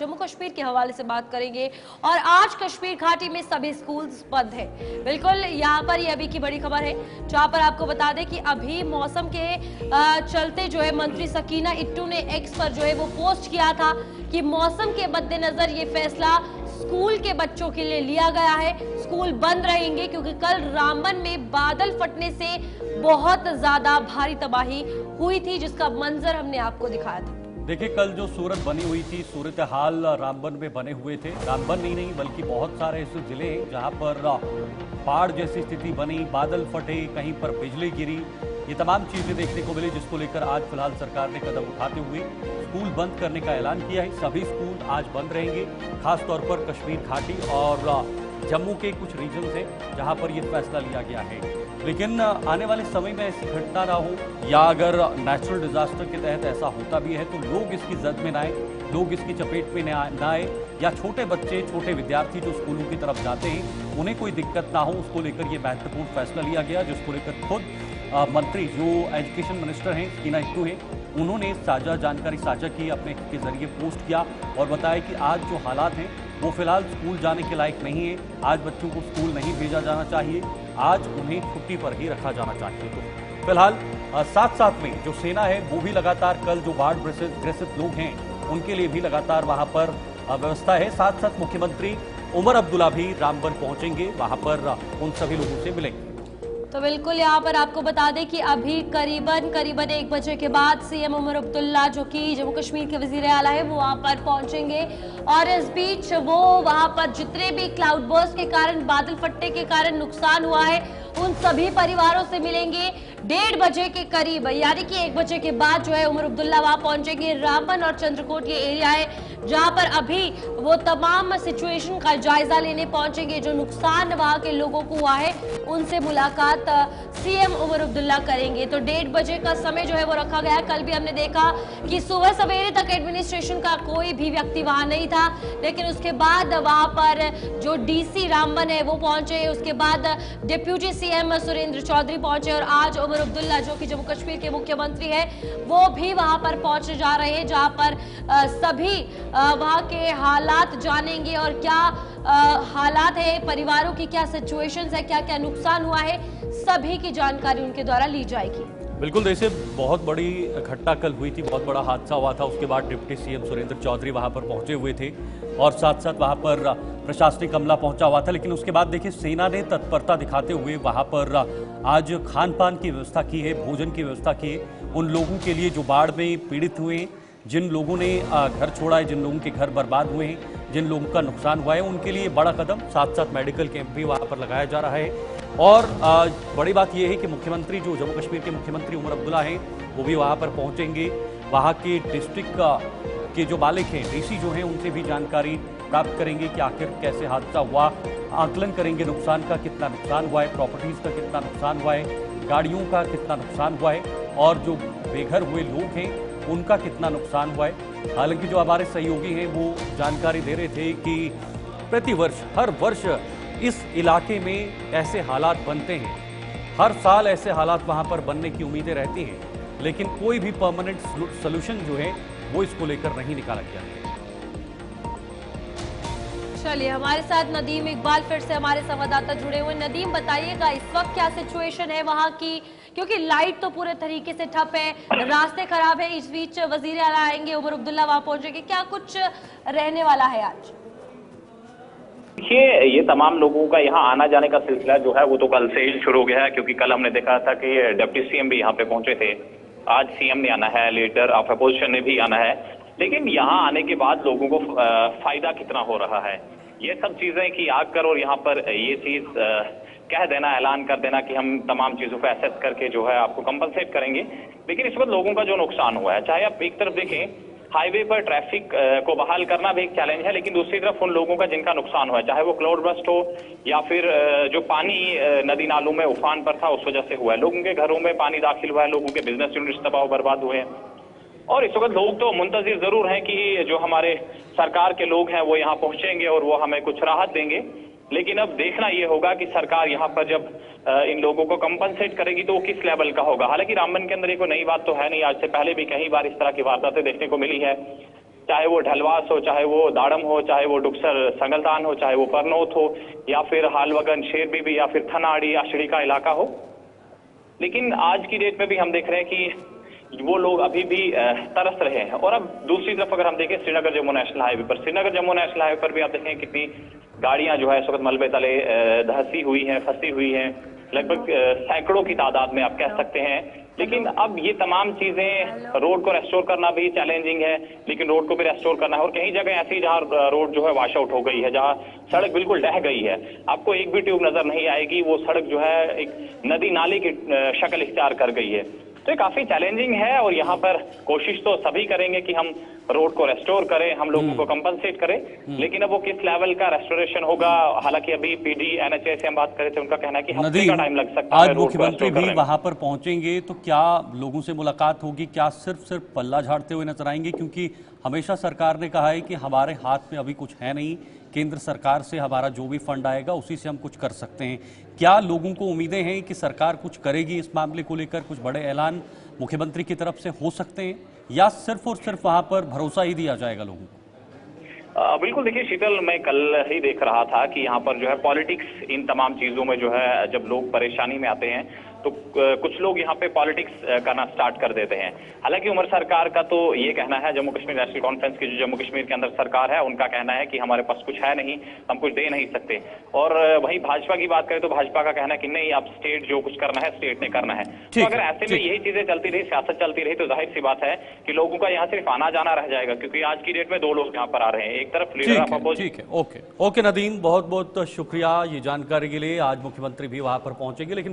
जम्मू कश्मीर के हवाले से बात करेंगे। और आज कश्मीर घाटी में सभी स्कूल्स बंद है। बिल्कुल यहाँ पर ये अभी की बड़ी खबर है, जहाँ पर आपको बता दें कि अभी मौसम के चलते जो है मंत्री सकीना इट्टू ने एक्स पर जो है वो पोस्ट किया था कि मौसम के मद्देनजर ये फैसला स्कूल के बच्चों के लिए लिया गया है। स्कूल बंद रहेंगे क्योंकि कल रामबन में बादल फटने से बहुत ज्यादा भारी तबाही हुई थी, जिसका मंजर हमने आपको दिखाया था। देखिए, कल जो सूरत बनी हुई थी, सूरत हाल रामबन में बने हुए थे। रामबन ही नहीं बल्कि बहुत सारे ऐसे जिले हैं जहां पर बाढ़ जैसी स्थिति बनी, बादल फटे, कहीं पर बिजली गिरी, ये तमाम चीजें देखने को मिली, जिसको लेकर आज फिलहाल सरकार ने कदम उठाते हुए स्कूल बंद करने का ऐलान किया है। सभी स्कूल आज बंद रहेंगे, खासतौर पर कश्मीर घाटी और जम्मू के कुछ रीजन हैं जहां पर यह फैसला लिया गया है। लेकिन आने वाले समय में ऐसी घटना ना हो, या अगर नेचुरल डिजास्टर के तहत ऐसा होता भी है तो लोग इसकी जद में ना आए, लोग इसकी चपेट में ना आए, या छोटे बच्चे, छोटे विद्यार्थी जो स्कूलों की तरफ जाते हैं उन्हें कोई दिक्कत ना हो, उसको लेकर ये महत्वपूर्ण फैसला लिया गया, जिसको लेकर खुद मंत्री जो एजुकेशन मिनिस्टर हैं सकीना इट्टू हैं, उन्होंने जानकारी साझा की, अपने के जरिए पोस्ट किया और बताया कि आज जो हालात हैं वो फिलहाल स्कूल जाने के लायक नहीं है। आज बच्चों को स्कूल नहीं भेजा जाना चाहिए, आज उन्हें छुट्टी पर ही रखा जाना चाहिए। तो फिलहाल साथ साथ में जो सेना है वो भी लगातार कल जो बाढ़ ग्रसित लोग हैं उनके लिए भी लगातार वहां पर व्यवस्था है। साथ साथ मुख्यमंत्री उमर अब्दुल्ला भी रामबन पहुंचेंगे, वहां पर उन सभी लोगों से मिलेंगे। तो बिल्कुल यहाँ पर आपको बता दें कि अभी करीबन 1 बजे के बाद सीएम उमर अब्दुल्ला जो कि जम्मू कश्मीर के वजीर आला है वो वहाँ पर पहुंचेंगे और इस बीच वो वहाँ पर जितने भी क्लाउड बर्स्ट के कारण, बादल फटने के कारण नुकसान हुआ है उन सभी परिवारों से मिलेंगे। 1:30 बजे के करीब, यानी कि 1 बजे के बाद जो है उमर अब्दुल्ला वहां पहुंचेंगे। रामबन और चंद्रकोट ये एरिया है जहां पर अभी वो तमाम सिचुएशन का जायजा लेने पहुंचेंगे। जो नुकसान वहां के लोगों को हुआ है उनसे मुलाकात सीएम उमर अब्दुल्ला करेंगे। तो 1:30 बजे का समय जो है वो रखा गया है। कल भी हमने देखा कि सुबह सवेरे तक एडमिनिस्ट्रेशन का कोई भी व्यक्ति वहां नहीं था, लेकिन उसके बाद वहां पर जो डीसी रामबन है वो पहुंचे, उसके बाद डिप्यूटी सीएम सुरेंद्र चौधरी पहुंचे और आज उमर अब्दुल्ला जो कि जम्मू कश्मीर के मुख्यमंत्री है वो भी वहां पर पहुंचने जा रहे हैं, जहां पर सभी वहां के हालात जानेंगे और क्या हालात है, परिवारों की क्या सिचुएशंस है, क्या क्या नुकसान हुआ है, सभी की जानकारी उनके द्वारा ली जाएगी। बिल्कुल, जैसे बहुत बड़ी घटना कल हुई थी, बहुत बड़ा हादसा हुआ था, उसके बाद डिप्टी सीएम सुरेंद्र चौधरी वहां पर पहुंचे हुए थे और साथ साथ वहां पर प्रशासनिक अमला पहुंचा हुआ था। लेकिन उसके बाद देखिए सेना ने तत्परता दिखाते हुए वहां पर आज खान पान की व्यवस्था की है, भोजन की व्यवस्था की है उन लोगों के लिए जो बाढ़ में पीड़ित हुए हैं, जिन लोगों ने घर छोड़ा है, जिन लोगों के घर बर्बाद हुए हैं, जिन लोगों का नुकसान हुआ है, उनके लिए बड़ा कदम, साथ साथ मेडिकल कैंप भी वहां पर लगाया जा रहा है। और बड़ी बात यह है कि मुख्यमंत्री जो जम्मू कश्मीर के मुख्यमंत्री उमर अब्दुल्ला हैं वो भी वहां पर पहुंचेंगे। वहां के डिस्ट्रिक्ट के जो मालिक हैं, डीसी जो हैं, उनसे भी जानकारी प्राप्त करेंगे कि आखिर कैसे हादसा हुआ, आकलन करेंगे नुकसान का, कितना नुकसान हुआ है, प्रॉपर्टीज का कितना नुकसान हुआ है, गाड़ियों का कितना नुकसान हुआ है और जो बेघर हुए लोग हैं उनका कितना नुकसान हुआ है। हालांकि जो हमारे सहयोगी हैं वो जानकारी दे रहे थे कि प्रतिवर्ष, हर वर्ष इस इलाके में ऐसे हालात बनते हैं, हर साल ऐसे हालात वहां पर बनने की उम्मीदें रहती हैं, लेकिन कोई भी परमानेंट सॉल्यूशन जो है वो इसको लेकर नहीं निकाला गया है। चलिए, हमारे साथ नदीम इकबाल फिर से हमारे संवाददाता जुड़े हुए। नदीम, बताइएगा इस वक्त क्या सिचुएशन है वहां की, क्योंकि लाइट तो पूरे तरीके से ठप है, रास्ते खराब है, इस बीच वजीर आला आएंगे, उमर अब्दुल्ला वहां पहुंचेंगे, क्या कुछ रहने वाला है आज? देखिए, ये तमाम लोगों का यहाँ आना जाने का सिलसिला जो है वो तो कल से ही शुरू हो गया है, क्योंकि कल हमने देखा था कि डिप्टी सीएम भी यहाँ पे पहुंचे थे, आज सीएम ने आना है, लीडर ऑफ अपोजिशन ने भी आना है। लेकिन यहाँ आने के बाद लोगों को फायदा कितना हो रहा है, ये सब चीजें कि आकर और यहाँ पर ये चीज कह देना, ऐलान कर देना कि हम तमाम चीजों को एसेस करके जो है आपको कंपनसेट करेंगे। लेकिन इस वक्त लोगों का जो नुकसान हुआ है, चाहे आप एक तरफ देखें हाईवे पर ट्रैफिक को बहाल करना भी एक चैलेंज है, लेकिन दूसरी तरफ उन लोगों का जिनका नुकसान हुआ है, चाहे वो क्लाउड बर्स्ट हो या फिर जो पानी नदी नालों में उफान पर था उस वजह से हुआ है, लोगों के घरों में पानी दाखिल हुआ है, लोगों के बिजनेस यूनिट्स तबाह बर्बाद हुए हैं। और इस वक्त लोग तो मुंतजिर जरूर हैं कि जो हमारे सरकार के लोग हैं वो यहाँ पहुंचेंगे और वो हमें कुछ राहत देंगे। लेकिन अब देखना ये होगा कि सरकार यहाँ पर जब इन लोगं को कंपनसेट करेगी तो वो किस लेवल का होगा। हालांकि रामबन के अंदर ये कोई नई बात तो है नहीं, आज से पहले भी कई बार इस तरह की वारदातें देखने को मिली है। चाहे वो ढलवास हो, चाहे वो दाड़म हो, चाहे वो डुक्सर संगलदान हो, चाहे वो परनौत हो, या फिर हालवगन शेरबीबी, या फिर थनाड़ी आषड़ी का इलाका हो। लेकिन आज की डेट में भी हम देख रहे हैं कि वो लोग अभी भी तरस रहे हैं। और अब दूसरी तरफ अगर हम देखें श्रीनगर जम्मू नेशनल हाईवे पर, श्रीनगर जम्मू नेशनल हाईवे पर भी आप देखें कितनी गाड़ियां जो है इस वक्त मलबे तले धंसी हुई हैं, फंसी हुई हैं, लगभग सैकड़ों की तादाद में आप कह सकते हैं। लेकिन अब ये तमाम चीजें, रोड को रेस्टोर करना भी चैलेंजिंग है, लेकिन रोड को भी रेस्टोर करना है। और कई जगह ऐसी जहां रोड जो है वॉश आउट हो गई है, जहां सड़क बिल्कुल ढह गई है, आपको एक भी ट्यूब नजर नहीं आएगी, वो सड़क जो है एक नदी नाले की शक्ल इख्तियार कर गई है। तो ये काफी चैलेंजिंग है और यहाँ पर कोशिश तो सभी करेंगे कि हम रोड को रेस्टोर करें, हम लोगों को कंपनसेट करें, लेकिन अब वो किस लेवल का रेस्टोरेशन होगा। हालांकि अभी पीडी एनएचए से हम बात कर रहे थे, उनका कहना है कि हफ्ते का टाइम लग सकता है। आज मुख्यमंत्री भी वहां पर पहुंचेंगे तो क्या लोगों से मुलाकात होगी, क्या सिर्फ पल्ला झाड़ते हुए नजर आएंगे? क्योंकि हमेशा सरकार ने कहा है कि हमारे हाथ में अभी कुछ है नहीं, केंद्र सरकार से हमारा जो भी फंड आएगा उसी से हम कुछ कर सकते हैं। क्या लोगों को उम्मीदें हैं कि सरकार कुछ करेगी इस मामले को लेकर? कुछ बड़े ऐलान मुख्यमंत्री की तरफ से हो सकते हैं या सिर्फ और सिर्फ वहां पर भरोसा ही दिया जाएगा लोगों को? बिल्कुल, देखिए शीतल, मैं कल ही देख रहा था कि यहाँ पर जो है पॉलिटिक्स इन तमाम चीजों में जो है, जब लोग परेशानी में आते हैं तो कुछ लोग यहाँ पे पॉलिटिक्स करना स्टार्ट कर देते हैं। हालांकि उमर सरकार का तो ये कहना है, जम्मू कश्मीर नेशनल कॉन्फ्रेंस की जो जम्मू कश्मीर के अंदर सरकार है, उनका कहना है कि हमारे पास कुछ है नहीं, हम कुछ दे नहीं सकते। और वहीं भाजपा की बात करें तो भाजपा का कहना है कि नहीं, अब स्टेट जो कुछ करना है स्टेट ने करना है। तो अगर ऐसे में यही चीजें चलती रही, सियासत चलती रही, तो जाहिर सी बात है कि लोगों का यहाँ सिर्फ आना जाना रह जाएगा। क्योंकि आज की डेट में दो लोग यहाँ पर आ रहे हैं, एक तरफ लीडर ऑफ अपोजिशन। ठीक है, ओके नदीम, बहुत बहुत शुक्रिया ये जानकारी के लिए। आज मुख्यमंत्री भी वहां पर पहुंचेंगे, लेकिन